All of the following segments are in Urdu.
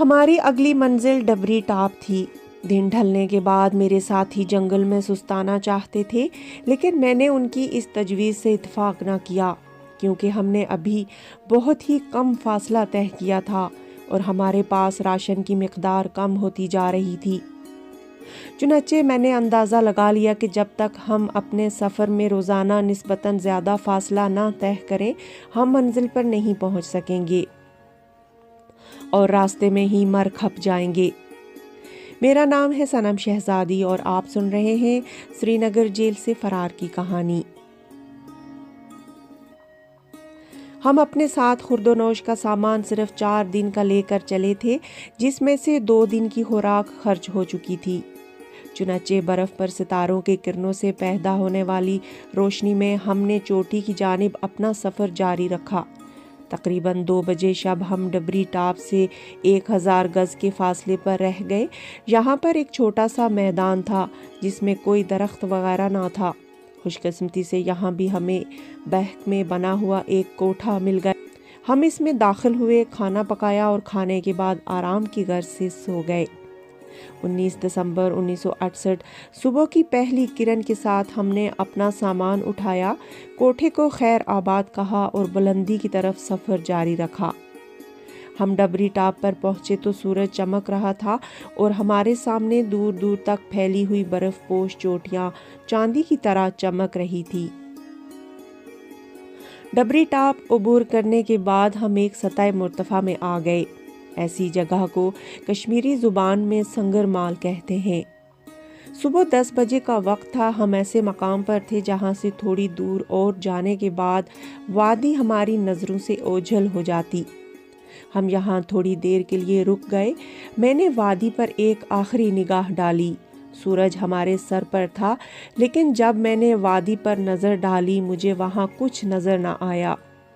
ہماری اگلی منزل ڈبری ٹاپ تھی۔ دن ڈھلنے کے بعد میرے ساتھی جنگل میں سستانا چاہتے تھے، لیکن میں نے ان کی اس تجویز سے اتفاق نہ کیا، کیونکہ ہم نے ابھی بہت ہی کم فاصلہ طے کیا تھا اور ہمارے پاس راشن کی مقدار کم ہوتی جا رہی تھی۔ چنانچہ میں نے اندازہ لگا لیا کہ جب تک ہم اپنے سفر میں روزانہ نسبتاً زیادہ فاصلہ نہ طے کریں، ہم منزل پر نہیں پہنچ سکیں گے اور راستے میں ہی مر کھپ جائیں گے۔ میرا نام ہے صنم شہزادی اور آپ سن رہے ہیں سری نگر جیل سے فرار کی کہانی۔ ہم اپنے ساتھ خورد و نوش کا سامان صرف 4 دن کا لے کر چلے تھے، جس میں سے 2 دن کی خوراک خرچ ہو چکی تھی۔ چنانچہ برف پر ستاروں کے کرنوں سے پیدا ہونے والی روشنی میں ہم نے چوٹی کی جانب اپنا سفر جاری رکھا۔ تقریباً 2 بجے شب ہم ڈبری ٹاپ سے 1000 گز کے فاصلے پر رہ گئے۔ یہاں پر ایک چھوٹا سا میدان تھا جس میں کوئی درخت وغیرہ نہ تھا۔ خوش قسمتی سے یہاں بھی ہمیں بہک میں بنا ہوا ایک کوٹھا مل گیا۔ ہم اس میں داخل ہوئے، کھانا پکایا اور کھانے کے بعد آرام کی غرض سے سو گئے۔ 19 دسمبر 1968 صبح کی پہلی کرن کے ساتھ ہم نے اپنا سامان اٹھایا، کوٹھے کو خیر آباد کہا اور بلندی کی طرف سفر جاری رکھا۔ ہم ڈبری ٹاپ پر پہنچے تو سورج چمک رہا تھا اور ہمارے سامنے دور دور تک پھیلی ہوئی برف پوش چوٹیاں چاندی کی طرح چمک رہی تھی۔ ڈبری ٹاپ عبور کرنے کے بعد ہم ایک سطح مرتفع میں آ گئے۔ ایسی جگہ کو کشمیری زبان میں سنگر مال کہتے ہیں۔ صبح 10 بجے کا وقت تھا۔ ہم ایسے مقام پر تھے جہاں سے تھوڑی دور اور جانے کے بعد وادی ہماری نظروں سے اوجھل ہو جاتی۔ ہم یہاں تھوڑی دیر کے لیے رک گئے۔ میں نے وادی پر ایک آخری نگاہ ڈالی۔ سورج ہمارے سر پر تھا، لیکن جب میں نے وادی پر نظر ڈالی مجھے وہاں کچھ نظر نہ آیا،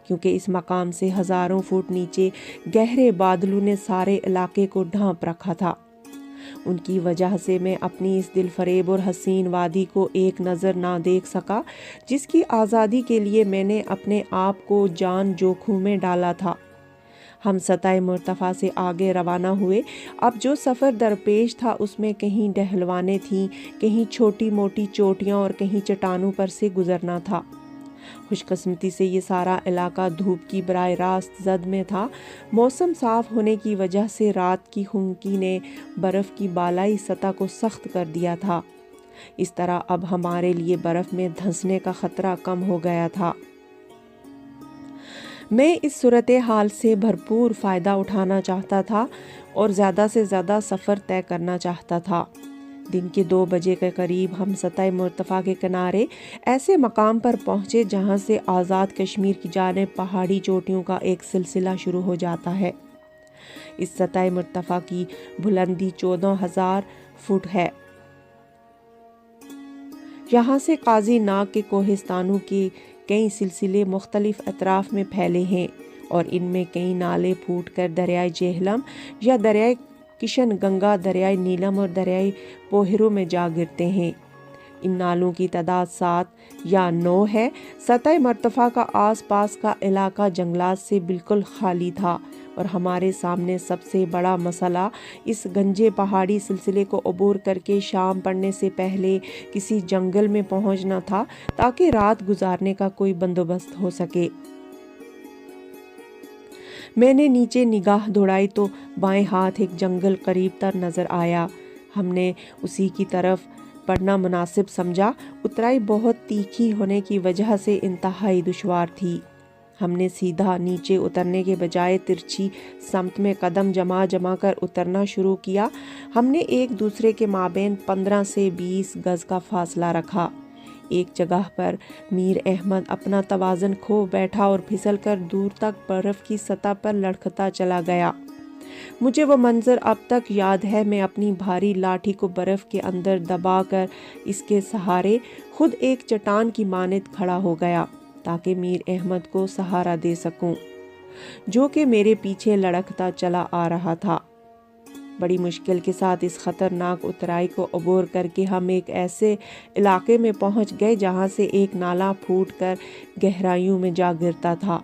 کیونکہ اس مقام سے ہزاروں فٹ نیچے گہرے بادلوں نے سارے علاقے کو ڈھانپ رکھا تھا۔ ان کی وجہ سے میں اپنی اس دل فریب اور حسین وادی کو ایک نظر نہ دیکھ سکا، جس کی آزادی کے لیے میں نے اپنے آپ کو جان جوکھم میں ڈالا تھا۔ ہم سطح مرتفع سے آگے روانہ ہوئے۔ اب جو سفر درپیش تھا اس میں کہیں ڈھلوانے تھیں، کہیں چھوٹی موٹی چوٹیاں اور کہیں چٹانوں پر سے گزرنا تھا۔ خوش قسمتی سے یہ سارا علاقہ دھوپ کی براہ راست زد میں تھا۔ موسم صاف ہونے کی وجہ سے رات کی خنکی نے برف کی بالائی سطح کو سخت کر دیا تھا۔ اس طرح اب ہمارے لیے برف میں دھنسنے کا خطرہ کم ہو گیا تھا۔ میں اس صورتحال سے بھرپور فائدہ اٹھانا چاہتا تھا اور زیادہ سے زیادہ سفر طے کرنا چاہتا تھا۔ دن کے 2 بجے کے قریب ہم سطح مرتفع کے کنارے ایسے مقام پر پہنچے جہاں سے آزاد کشمیر کی جانب پہاڑی چوٹیوں کا ایک سلسلہ شروع ہو جاتا ہے۔ اس سطح مرتفع کی بلندی 14,000 فٹ ہے۔ یہاں سے قاضی ناگ کے کوہستانوں کے کئی سلسلے مختلف اطراف میں پھیلے ہیں اور ان میں کئی نالے پھوٹ کر دریائے جہلم یا دریائے کشن گنگا، دریائے نیلم اور دریائے پوہرو میں جا گرتے ہیں۔ ان نالوں کی تعداد 7 یا 9 ہے۔ سطح مرتفع کا آس پاس کا علاقہ جنگلات سے بالکل خالی تھا اور ہمارے سامنے سب سے بڑا مسئلہ اس گنجے پہاڑی سلسلے کو عبور کر کے شام پڑنے سے پہلے کسی جنگل میں پہنچنا تھا تاکہ رات گزارنے کا کوئی بندوبست ہو سکے۔ میں نے نیچے نگاہ دوڑائی تو بائیں ہاتھ ایک جنگل قریب تر نظر آیا۔ ہم نے اسی کی طرف پڑھنا مناسب سمجھا۔ اترائی بہت تیکھی ہونے کی وجہ سے انتہائی دشوار تھی۔ ہم نے سیدھا نیچے اترنے کے بجائے ترچھی سمت میں قدم جما کر اترنا شروع کیا۔ ہم نے ایک دوسرے کے مابین 15 سے 20 گز کا فاصلہ رکھا۔ ایک جگہ پر میر احمد اپنا توازن کھو بیٹھا اور پھسل کر دور تک برف کی سطح پر لڑکھتا چلا گیا۔ مجھے وہ منظر اب تک یاد ہے۔ میں اپنی بھاری لاٹھی کو برف کے اندر دبا کر اس کے سہارے خود ایک چٹان کی مانند کھڑا ہو گیا تاکہ میر احمد کو سہارا دے سکوں، جو کہ میرے پیچھے لڑکتا چلا آ رہا تھا۔ بڑی مشکل کے ساتھ اس خطرناک اترائی کو عبور کر کے ہم ایک ایسے علاقے میں پہنچ گئے جہاں سے ایک نالا پھوٹ کر گہرائیوں میں جا گرتا تھا۔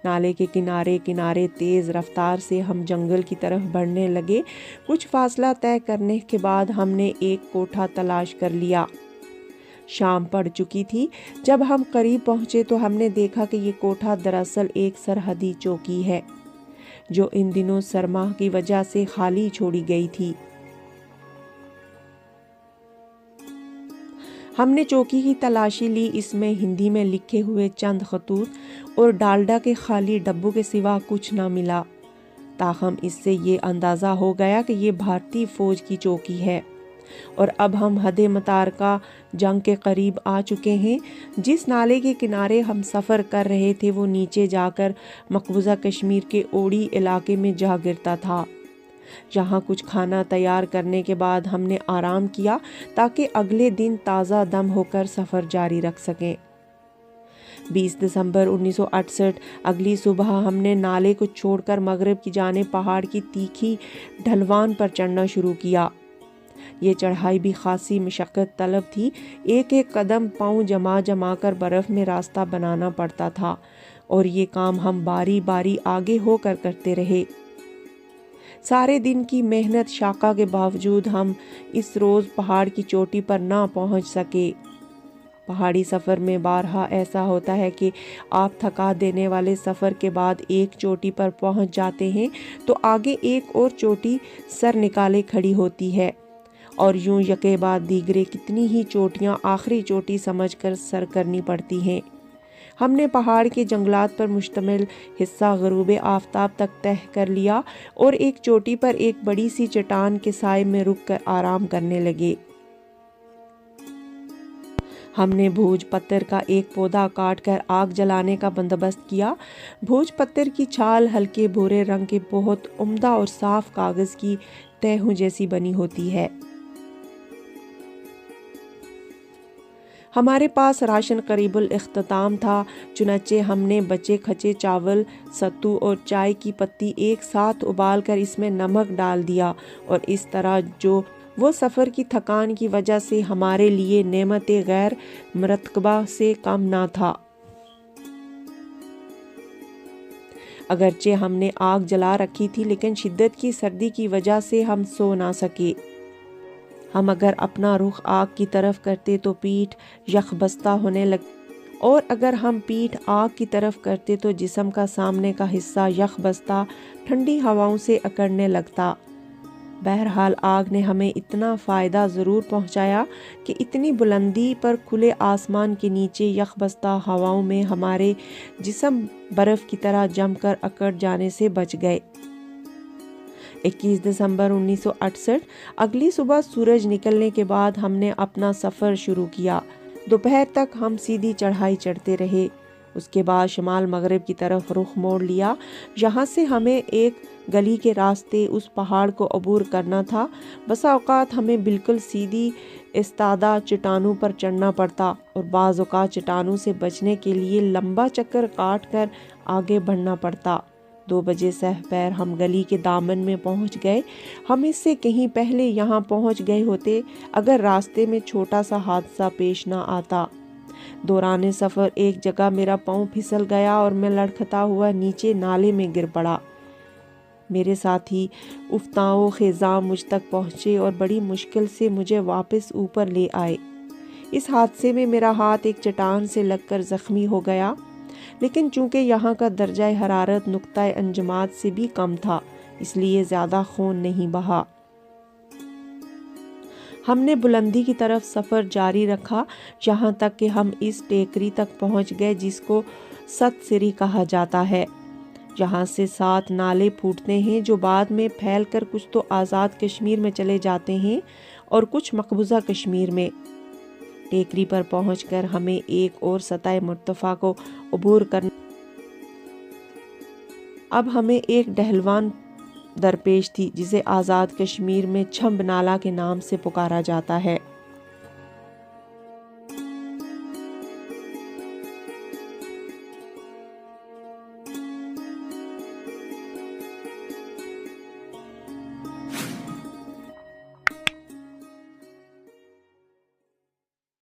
نالے کے کنارے کنارے تیز رفتار سے ہم جنگل کی طرف بڑھنے لگے۔ کچھ فاصلہ طے کرنے کے بعد ہم نے ایک کوٹھا تلاش کر لیا۔ شام پڑ چکی تھی۔ جب ہم قریب پہنچے تو ہم نے دیکھا کہ یہ کوٹھا دراصل ایک سرحدی چوکی ہے جو ان دنوں سرما کی وجہ سے خالی چھوڑی گئی تھی۔ ہم نے چوکی کی تلاشی لی۔ اس میں ہندی میں لکھے ہوئے چند خطوط اور ڈالڈا کے خالی ڈبوں کے سوا کچھ نہ ملا۔ تاہم اس سے یہ اندازہ ہو گیا کہ یہ بھارتی فوج کی چوکی ہے اور اب ہم حد متارکہ جنگ کے قریب آ چکے ہیں۔ جس نالے کے کنارے ہم سفر کر رہے تھے وہ نیچے جا کر مقبوضہ کشمیر کے اوڑی علاقے میں جا گرتا تھا۔ یہاں کچھ کھانا تیار کرنے کے بعد ہم نے آرام کیا تاکہ اگلے دن تازہ دم ہو کر سفر جاری رکھ سکیں۔ 20 دسمبر 1968 اگلی صبح ہم نے نالے کو چھوڑ کر مغرب کی جانب پہاڑ کی تیکھی ڈھلوان پر چڑھنا شروع کیا۔ یہ چڑھائی بھی خاصی مشقت طلب تھی۔ ایک ایک قدم پاؤں جما کر برف میں راستہ بنانا پڑتا تھا اور یہ کام ہم باری باری آگے ہو کر کرتے رہے۔ سارے دن کی محنت شاقہ کے باوجود ہم اس روز پہاڑ کی چوٹی پر نہ پہنچ سکے۔ پہاڑی سفر میں بارہا ایسا ہوتا ہے کہ آپ تھکا دینے والے سفر کے بعد ایک چوٹی پر پہنچ جاتے ہیں تو آگے ایک اور چوٹی سر نکالے کھڑی ہوتی ہے اور یوں یکے بعد دیگرے کتنی ہی چوٹیاں آخری چوٹی سمجھ کر سر کرنی پڑتی ہیں۔ ہم نے پہاڑ کے جنگلات پر مشتمل حصہ غروب آفتاب تک طے کر لیا اور ایک چوٹی پر ایک بڑی سی چٹان کے سائے میں رک کر آرام کرنے لگے۔ ہم نے بھوج پتر کا ایک پودا کاٹ کر آگ جلانے کا بندوبست کیا۔ بھوج پتر کی چھال ہلکے بھورے رنگ کے بہت عمدہ اور صاف کاغذ کی تہوں جیسی بنی ہوتی ہے۔ ہمارے پاس راشن قریب الاختتام تھا، چنانچہ ہم نے بچے کھچے چاول، ستو اور چائے کی پتی ایک ساتھ ابال کر اس میں نمک ڈال دیا اور اس طرح جو وہ سفر کی تھکان کی وجہ سے ہمارے لیے نعمت غیر مرتکبہ سے کم نہ تھا۔ اگرچہ ہم نے آگ جلا رکھی تھی لیکن شدت کی سردی کی وجہ سے ہم سو نہ سکے۔ ہم اگر اپنا رخ آگ کی طرف کرتے تو پیٹھ یخ بستہ ہونے اور اگر ہم پیٹھ آگ کی طرف کرتے تو جسم کا سامنے کا حصہ یخ بستہ ٹھنڈی ہواؤں سے اکڑنے لگتا۔ بہرحال آگ نے ہمیں اتنا فائدہ ضرور پہنچایا کہ اتنی بلندی پر کھلے آسمان کے نیچے یخ بستہ ہواؤں میں ہمارے جسم برف کی طرح جم کر اکڑ جانے سے بچ گئے۔ 21 دسمبر 1968 اگلی صبح سورج نکلنے کے بعد ہم نے اپنا سفر شروع کیا۔ دوپہر تک ہم سیدھی چڑھائی چڑھتے رہے۔ اس کے بعد شمال مغرب کی طرف رخ موڑ لیا۔ یہاں سے ہمیں ایک گلی کے راستے اس پہاڑ کو عبور کرنا تھا۔ بسا اوقات ہمیں بالکل سیدھی استادہ چٹانوں پر چڑھنا پڑتا اور بعض اوقات چٹانوں سے بچنے کے لیے لمبا چکر کاٹ کر آگے بڑھنا پڑتا۔ 2 بجے سہ پیر ہم گلی کے دامن میں پہنچ گئے۔ ہم اس سے کہیں پہلے یہاں پہنچ گئے ہوتے اگر راستے میں چھوٹا سا حادثہ پیش نہ آتا۔ دوران سفر ایک جگہ میرا پاؤں پھسل گیا اور میں لڑکھتا ہوا نیچے نالے میں گر پڑا۔ میرے ساتھی افتاؤ خیزاں مجھ تک پہنچے اور بڑی مشکل سے مجھے واپس اوپر لے آئے۔ اس حادثے میں میرا ہاتھ ایک چٹان سے لگ کر زخمی ہو گیا، لیکن چونکہ یہاں کا درجہ حرارت نقطہ انجماد سے بھی کم تھا اس لیے زیادہ خون نہیں بہا۔ ہم نے بلندی کی طرف سفر جاری رکھا یہاں تک کہ ہم اس ٹیکری تک پہنچ گئے جس کو ست سری کہا جاتا ہے۔ یہاں سے 7 نالے پھوٹتے ہیں جو بعد میں پھیل کر کچھ تو آزاد کشمیر میں چلے جاتے ہیں اور کچھ مقبوضہ کشمیر میں۔ ٹیکری پر پہنچ کر ہمیں ایک اور سطح مرتفع کو عبور کرنا۔ اب ہمیں ایک ڈھلوان درپیش تھی جسے آزاد کشمیر میں چھمب نالہ کے نام سے پکارا جاتا ہے۔